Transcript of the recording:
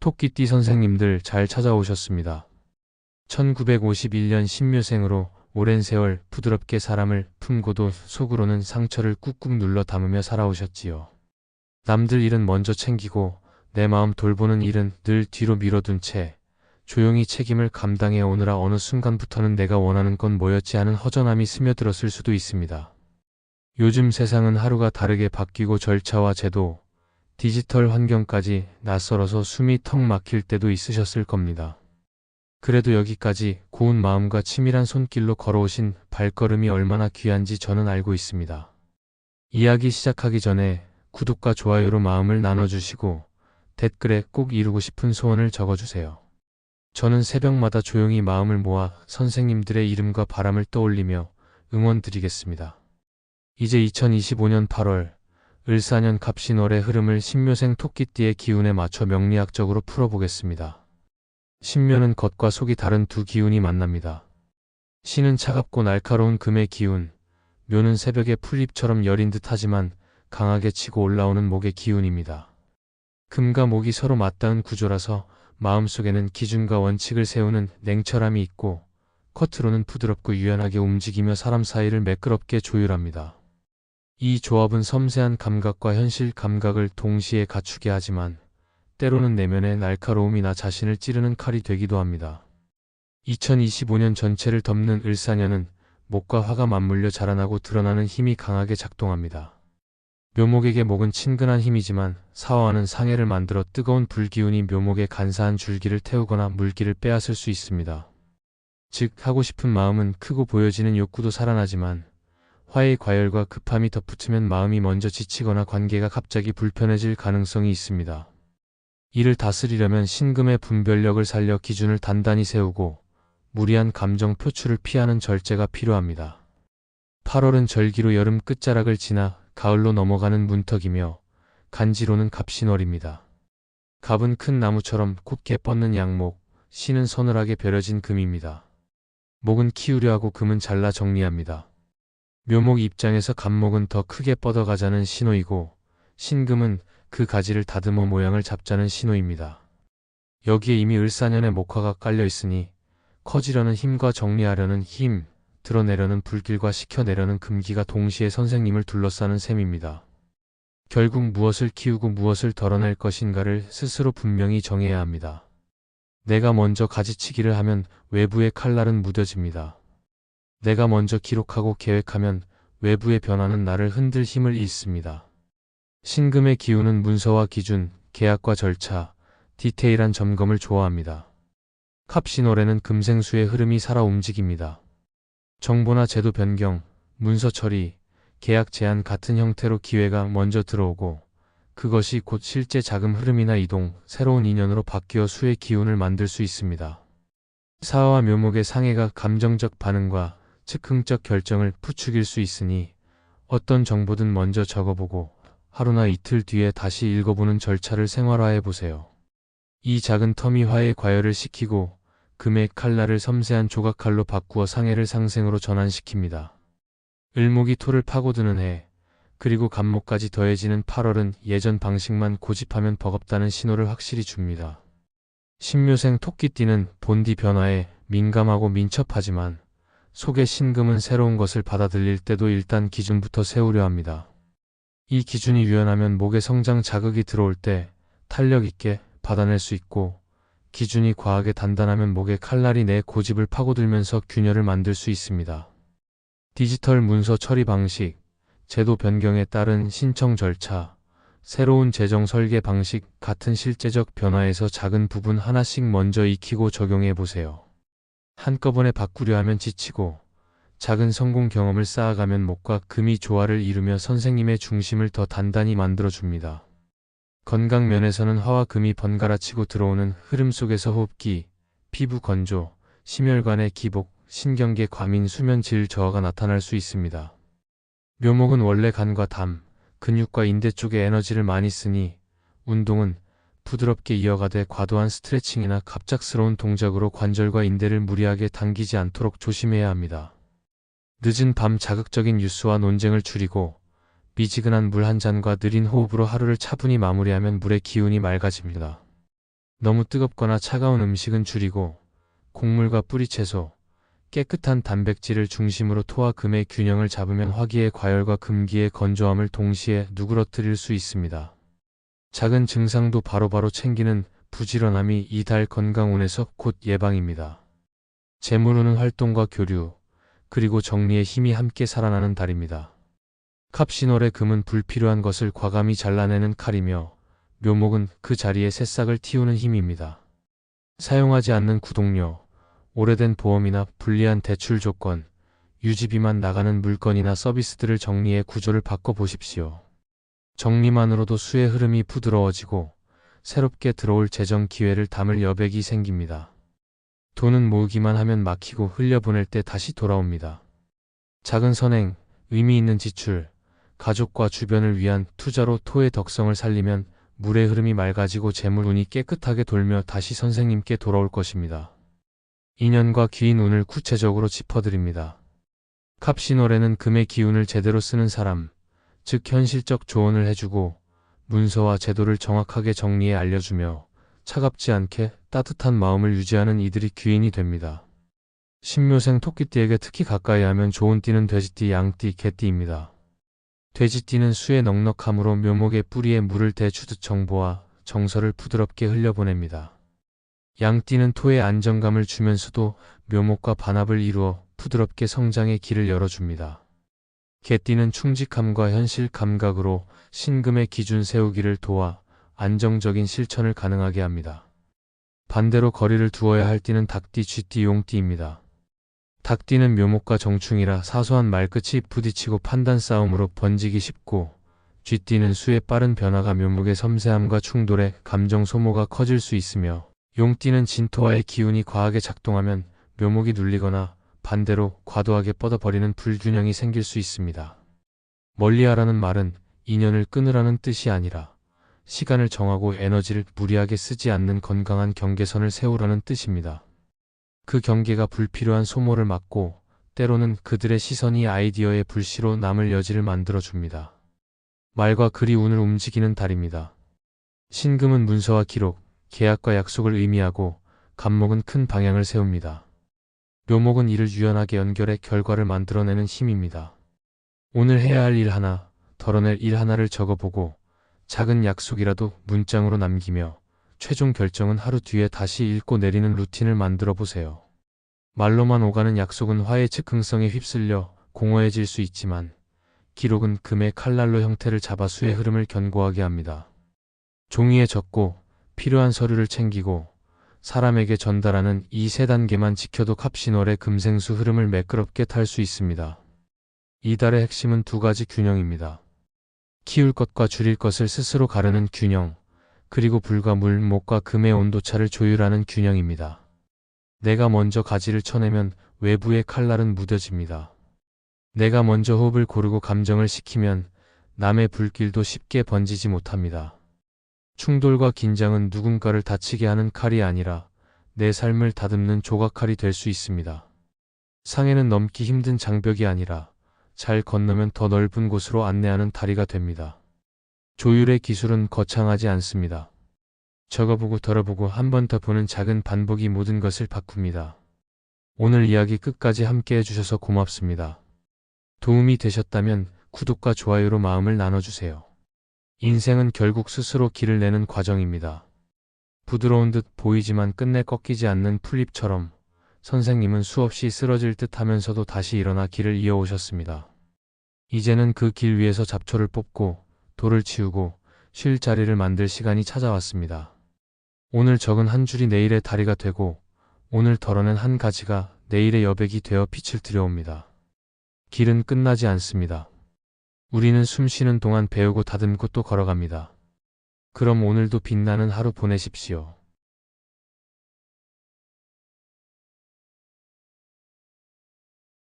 토끼띠 선생님들 잘 찾아오셨습니다. 1951년 신묘생으로 오랜 세월 부드럽게 사람을 품고도 속으로는 상처를 꾹꾹 눌러 담으며 살아오셨지요. 남들 일은 먼저 챙기고 내 마음 돌보는 일은 늘 뒤로 미뤄둔 채 조용히 책임을 감당해 오느라 어느 순간부터는 내가 원하는 건 뭐였지 하는 허전함이 스며들었을 수도 있습니다. 요즘 세상은 하루가 다르게 바뀌고 절차와 제도, 디지털 환경까지 낯설어서 숨이 턱 막힐 때도 있으셨을 겁니다. 그래도 여기까지 고운 마음과 치밀한 손길로 걸어오신 발걸음이 얼마나 귀한지 저는 알고 있습니다. 이야기 시작하기 전에 구독과 좋아요로 마음을 나눠주시고 댓글에 꼭 이루고 싶은 소원을 적어주세요. 저는 새벽마다 조용히 마음을 모아 선생님들의 이름과 바람을 떠올리며 응원드리겠습니다. 이제 2025년 8월 을사년 갑신월의 흐름을 신묘생 토끼띠의 기운에 맞춰 명리학적으로 풀어보겠습니다. 신묘는 겉과 속이 다른 두 기운이 만납니다. 신은 차갑고 날카로운 금의 기운, 묘는 새벽의 풀잎처럼 여린 듯하지만 강하게 치고 올라오는 목의 기운입니다. 금과 목이 서로 맞닿은 구조라서 마음속에는 기준과 원칙을 세우는 냉철함이 있고 겉으로는 부드럽고 유연하게 움직이며 사람 사이를 매끄럽게 조율합니다. 이 조합은 섬세한 감각과 현실 감각을 동시에 갖추게 하지만 때로는 내면의 날카로움이 나 자신을 찌르는 칼이 되기도 합니다. 2025년 전체를 덮는 을사년은 목과 화가 맞물려 자라나고 드러나는 힘이 강하게 작동합니다. 묘목에게 목은 친근한 힘이지만 사화하는 상해를 만들어 뜨거운 불기운이 묘목의 간사한 줄기를 태우거나 물기를 빼앗을 수 있습니다. 즉 하고 싶은 마음은 크고 보여지는 욕구도 살아나지만 화의 과열과 급함이 덧붙으면 마음이 먼저 지치거나 관계가 갑자기 불편해질 가능성이 있습니다. 이를 다스리려면 신금의 분별력을 살려 기준을 단단히 세우고 무리한 감정 표출을 피하는 절제가 필요합니다. 8월은 절기로 여름 끝자락을 지나 가을로 넘어가는 문턱이며 간지로는 갑신월입니다. 갑은 큰 나무처럼 곧게 뻗는 양목, 신은 서늘하게 벼려진 금입니다. 목은 키우려 하고 금은 잘라 정리합니다. 묘목 입장에서 갑목은 더 크게 뻗어가자는 신호이고 신금은 그 가지를 다듬어 모양을 잡자는 신호입니다. 여기에 이미 을사년의 목화가 깔려 있으니 커지려는 힘과 정리하려는 힘, 드러내려는 불길과 식혀내려는 금기가 동시에 선생님을 둘러싸는 셈입니다. 결국 무엇을 키우고 무엇을 덜어낼 것인가를 스스로 분명히 정해야 합니다. 내가 먼저 가지치기를 하면 외부의 칼날은 무뎌집니다. 내가 먼저 기록하고 계획하면 외부의 변화는 나를 흔들 힘을 잃습니다. 신금의 기운은 문서와 기준, 계약과 절차, 디테일한 점검을 좋아합니다. 갑신월에는 금생수의 흐름이 살아 움직입니다. 정보나 제도 변경, 문서 처리, 계약 제한 같은 형태로 기회가 먼저 들어오고 그것이 곧 실제 자금 흐름이나 이동, 새로운 인연으로 바뀌어 수의 기운을 만들 수 있습니다. 사화와 묘목의 상해가 감정적 반응과 즉흥적 결정을 부추길 수 있으니 어떤 정보든 먼저 적어보고 하루나 이틀 뒤에 다시 읽어보는 절차를 생활화해보세요. 이 작은 텀이 화의 과열을 시키고 금의 칼날을 섬세한 조각칼로 바꾸어 상해를 상생으로 전환시킵니다. 을목이 토를 파고드는 해, 그리고 갑목까지 더해지는 8월은 예전 방식만 고집하면 버겁다는 신호를 확실히 줍니다. 신묘생 토끼띠는 본디 변화에 민감하고 민첩하지만 속의 신금은 새로운 것을 받아들일 때도 일단 기준부터 세우려 합니다. 이 기준이 유연하면 목의 성장 자극이 들어올 때 탄력 있게 받아낼 수 있고 기준이 과하게 단단하면 목의 칼날이 내 고집을 파고들면서 균열을 만들 수 있습니다. 디지털 문서 처리 방식, 제도 변경에 따른 신청 절차, 새로운 재정 설계 방식 같은 실제적 변화에서 작은 부분 하나씩 먼저 익히고 적용해 보세요. 한꺼번에 바꾸려 하면 지치고 작은 성공 경험을 쌓아가면 목과 금이 조화를 이루며 선생님의 중심을 더 단단히 만들어줍니다. 건강 면에서는 화와 금이 번갈아치고 들어오는 흐름 속에서 호흡기, 피부 건조, 심혈관의 기복, 신경계 과민 수면 질 저하가 나타날 수 있습니다. 묘목은 원래 간과 담, 근육과 인대 쪽에 에너지를 많이 쓰니 운동은 부드럽게 이어가되 과도한 스트레칭이나 갑작스러운 동작으로 관절과 인대를 무리하게 당기지 않도록 조심해야 합니다. 늦은 밤 자극적인 뉴스와 논쟁을 줄이고 미지근한 물 한 잔과 느린 호흡으로 하루를 차분히 마무리하면 물의 기운이 맑아집니다. 너무 뜨겁거나 차가운 음식은 줄이고 곡물과 뿌리채소, 깨끗한 단백질을 중심으로 토와 금의 균형을 잡으면 화기의 과열과 금기의 건조함을 동시에 누그러뜨릴 수 있습니다. 작은 증상도 바로바로 챙기는 부지런함이 이달 건강운에서 곧 예방입니다. 재물운은 활동과 교류, 그리고 정리의 힘이 함께 살아나는 달입니다. 갑신월의 금은 불필요한 것을 과감히 잘라내는 칼이며 묘목은 그 자리에 새싹을 틔우는 힘입니다. 사용하지 않는 구독료, 오래된 보험이나 불리한 대출 조건, 유지비만 나가는 물건이나 서비스들을 정리해 구조를 바꿔보십시오. 정리만으로도 수의 흐름이 부드러워지고 새롭게 들어올 재정 기회를 담을 여백이 생깁니다. 돈은 모으기만 하면 막히고 흘려보낼 때 다시 돌아옵니다. 작은 선행, 의미 있는 지출, 가족과 주변을 위한 투자로 토의 덕성을 살리면 물의 흐름이 맑아지고 재물운이 깨끗하게 돌며 다시 선생님께 돌아올 것입니다. 인연과 귀인 운을 구체적으로 짚어드립니다. 갑신월에는 금의 기운을 제대로 쓰는 사람, 즉 현실적 조언을 해주고 문서와 제도를 정확하게 정리해 알려주며 차갑지 않게 따뜻한 마음을 유지하는 이들이 귀인이 됩니다. 신묘생 토끼띠에게 특히 가까이 하면 좋은 띠는 돼지띠, 양띠, 개띠입니다. 돼지띠는 수의 넉넉함으로 묘목의 뿌리에 물을 대주듯 정보와 정서를 부드럽게 흘려보냅니다. 양띠는 토의 안정감을 주면서도 묘목과 반합을 이루어 부드럽게 성장의 길을 열어줍니다. 개띠는 충직함과 현실 감각으로 신금의 기준 세우기를 도와 안정적인 실천을 가능하게 합니다. 반대로 거리를 두어야 할 띠는 닭띠, 쥐띠, 용띠입니다. 닭띠는 묘목과 정충이라 사소한 말끝이 부딪히고 판단 싸움으로 번지기 쉽고, 쥐띠는 수의 빠른 변화가 묘목의 섬세함과 충돌에 감정 소모가 커질 수 있으며, 용띠는 진토와의 기운이 과하게 작동하면 묘목이 눌리거나 반대로 과도하게 뻗어버리는 불균형이 생길 수 있습니다. 멀리하라는 말은 인연을 끊으라는 뜻이 아니라 시간을 정하고 에너지를 무리하게 쓰지 않는 건강한 경계선을 세우라는 뜻입니다. 그 경계가 불필요한 소모를 막고 때로는 그들의 시선이 아이디어의 불씨로 남을 여지를 만들어줍니다. 말과 글이 운을 움직이는 달입니다. 신금은 문서와 기록, 계약과 약속을 의미하고 갑목은 큰 방향을 세웁니다. 묘목은 이를 유연하게 연결해 결과를 만들어내는 힘입니다. 오늘 해야 할 일 하나, 덜어낼 일 하나를 적어보고 작은 약속이라도 문장으로 남기며 최종 결정은 하루 뒤에 다시 읽고 내리는 루틴을 만들어 보세요. 말로만 오가는 약속은 화의 즉흥성에 휩쓸려 공허해질 수 있지만 기록은 금의 칼날로 형태를 잡아 수의 흐름을 견고하게 합니다. 종이에 적고 필요한 서류를 챙기고 사람에게 전달하는 이 세 단계만 지켜도 갑신월의 금생수 흐름을 매끄럽게 탈 수 있습니다. 이 달의 핵심은 두 가지 균형입니다. 키울 것과 줄일 것을 스스로 가르는 균형, 그리고 불과 물, 목과 금의 온도차를 조율하는 균형입니다. 내가 먼저 가지를 쳐내면 외부의 칼날은 무뎌집니다. 내가 먼저 호흡을 고르고 감정을 식히면 남의 불길도 쉽게 번지지 못합니다. 충돌과 긴장은 누군가를 다치게 하는 칼이 아니라 내 삶을 다듬는 조각칼이 될 수 있습니다. 상해는 넘기 힘든 장벽이 아니라 잘 건너면 더 넓은 곳으로 안내하는 다리가 됩니다. 조율의 기술은 거창하지 않습니다. 적어보고 덜어보고 한 번 더 보는 작은 반복이 모든 것을 바꿉니다. 오늘 이야기 끝까지 함께 해주셔서 고맙습니다. 도움이 되셨다면 구독과 좋아요로 마음을 나눠주세요. 인생은 결국 스스로 길을 내는 과정입니다. 부드러운 듯 보이지만 끝내 꺾이지 않는 풀잎처럼 선생님은 수없이 쓰러질 듯 하면서도 다시 일어나 길을 이어오셨습니다. 이제는 그 길 위에서 잡초를 뽑고 돌을 치우고 쉴 자리를 만들 시간이 찾아왔습니다. 오늘 적은 한 줄이 내일의 다리가 되고 오늘 덜어낸 한 가지가 내일의 여백이 되어 빛을 들여옵니다. 길은 끝나지 않습니다. 우리는 숨 쉬는 동안 배우고 다듬고 또 걸어갑니다. 그럼 오늘도 빛나는 하루 보내십시오.